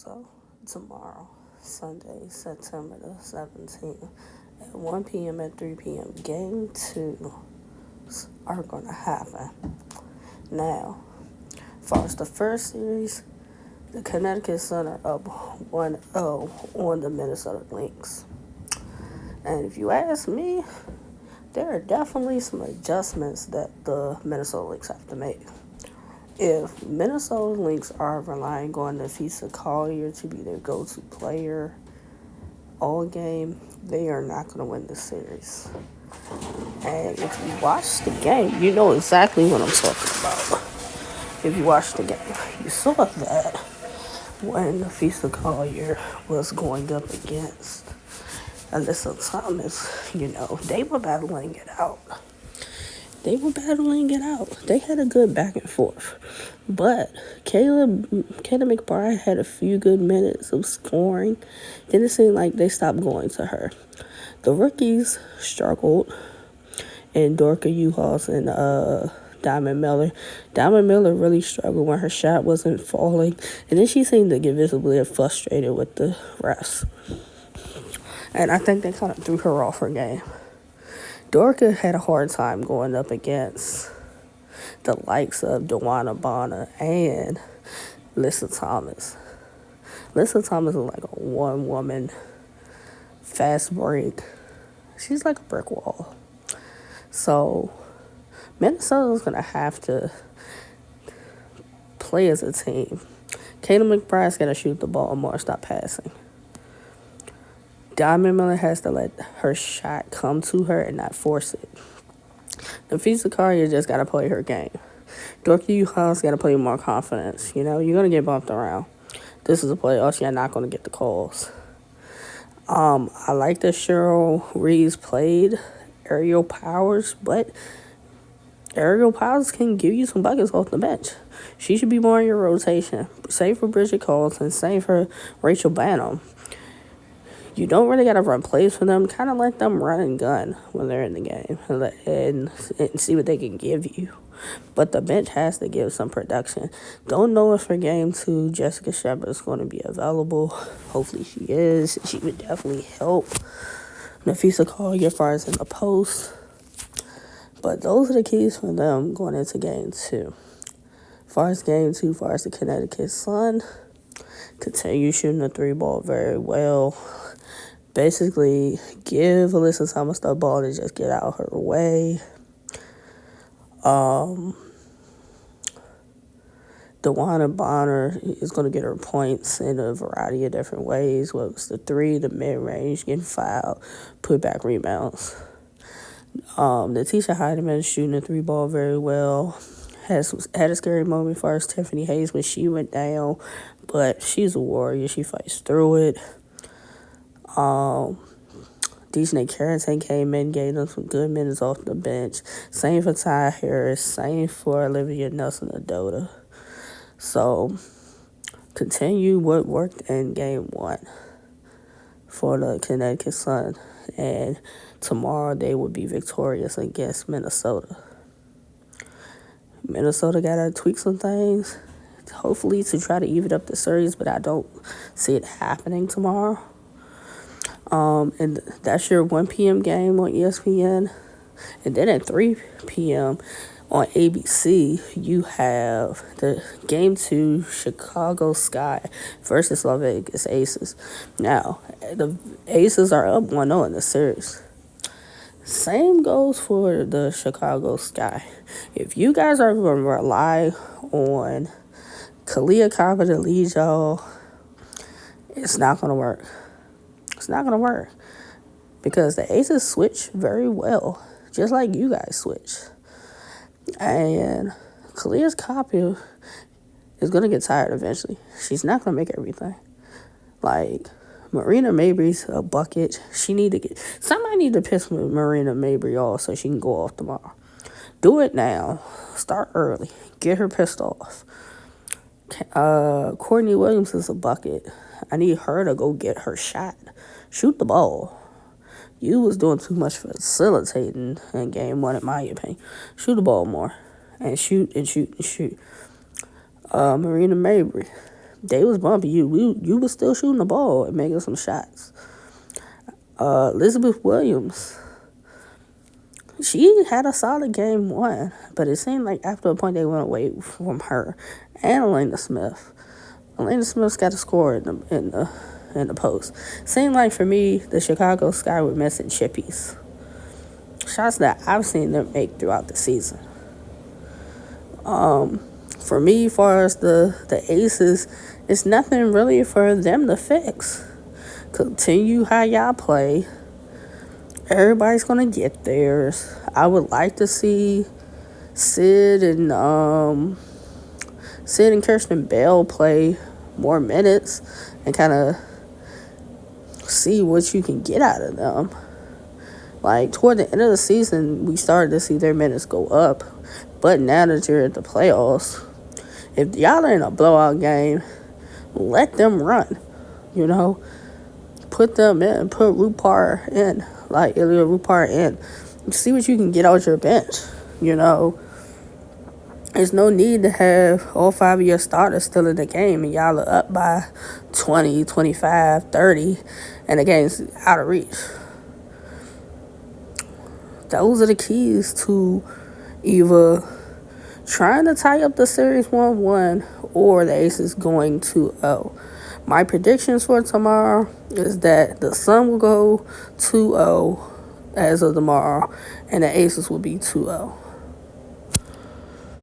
So, tomorrow, Sunday, September the 17th, at 1 p.m. and 3 p.m., game two are going to happen. Now, as far as the first series, the Connecticut Sun are up 1-0 on the Minnesota Lynx. And if you ask me, there are definitely some adjustments that the Minnesota Lynx have to make. If Minnesota Lynx are relying on Nafisa Collier to be their go-to player all game, they are not going to win this series. And if you watch the game, you know exactly what I'm talking about. If you watch the game, you saw that when Nafisa Collier was going up against Alyssa Thomas, they were battling it out. They had a good back and forth. But Kayla McBride had a few good minutes of scoring. Then it seemed like they stopped going to her. The rookies struggled, and Dorka Uhas and Diamond Miller. Diamond Miller really struggled when her shot wasn't falling. And then she seemed to get visibly frustrated with the refs. And I think they kind of threw her off her game. Dorka had a hard time going up against the likes of Dewana Bonner and Alyssa Thomas. Alyssa Thomas is like a one-woman fast break. She's like a brick wall. So Minnesota's going to have to play as a team. Kayla McBride's got to shoot the ball more, stop passing. Diamond Miller has to let her shot come to her and not force it. Nafisa Collier just got to play her game. Dorky Uhas got to play more confidence. You're going to get bumped around. This is a playoffs. You're not going to get the calls. I like that Cheryl Reeves played Aerial Powers, but Aerial Powers can give you some buckets off the bench. She should be more in your rotation. Same for Bridget Colton. Same for Rachel Banham. You don't really got to run plays for them. Kind of let them run and gun when they're in the game and see what they can give you. But the bench has to give some production. Don't know if for game two, Jessica Shepard is going to be available. Hopefully she is. She would definitely help Nafisa Collier as far as in the post. But those are the keys for them going into game two. As far as game two, as far as the Connecticut Sun, continue shooting the three ball very well. Basically, give Alyssa Thomas the ball to just get out her way. Dewana Bonner is going to get her points in a variety of different ways. Whether it's the three, the mid-range, getting fouled, put-back rebounds. Natisha Heidemann is shooting the three ball very well. Had a scary moment as far as Tiffany Hayes when she went down, but she's a warrior. She fights through it. Dejanay Carrington came in, gave them some good minutes off the bench. Same for Ty Harris. Same for Olivia Nelson-Adota. So, continue what worked in game one for the Connecticut Sun. And tomorrow they will be victorious against Minnesota. Minnesota got to tweak some things, hopefully to try to even up the series, but I don't see it happening tomorrow. And that's your 1 p.m. game on ESPN. And then at 3 p.m. on ABC, you have the game two, Chicago Sky versus Las Vegas Aces. Now, the Aces are up 1-0 in the series. Same goes for the Chicago Sky. If you guys are going to rely on Kalia Kaba to lead y'all, it's not going to work. It's not going to work because the Aces switch very well, just like you guys switch. And Kalia's copy is going to get tired eventually. She's not going to make everything. Like, Marina Mabry's a bucket. Somebody need to piss Marina Mabry off so she can go off tomorrow. Do it now. Start early. Get her pissed off. Courtney Williams is a bucket. I need her to go get her shot. Shoot the ball. You was doing too much facilitating in game one, in my opinion. Shoot the ball more. And shoot and shoot and shoot. Marina Mabry. They was bumping you. You was still shooting the ball and making some shots. Elizabeth Williams, she had a solid game one, but it seemed like after a point they went away from her and Elena Smith. Elena Smith's got to score in the post. Seemed like for me the Chicago Sky were missing chippies, shots that I've seen them make throughout the season. For me, as far as the Aces, it's nothing really for them to fix. Continue how y'all play. Everybody's gonna get theirs. I would like to see Sid and Kirsten Bell play more minutes and kind of see what you can get out of them. Like, toward the end of the season, we started to see their minutes go up. But now that you're at the playoffs, if y'all are in a blowout game, let them run. You know, put them in, put Rupar in, like Ilya Rupar in. See what you can get out your bench. You know, there's no need to have all 5 of your starters still in the game and y'all are up by 20, 25, 30, and the game's out of reach. Those are the keys to either trying to tie up the series 1-1 or the Aces going 2-0. My predictions for tomorrow is that the Sun will go 2-0 as of tomorrow, and the Aces will be 2-0.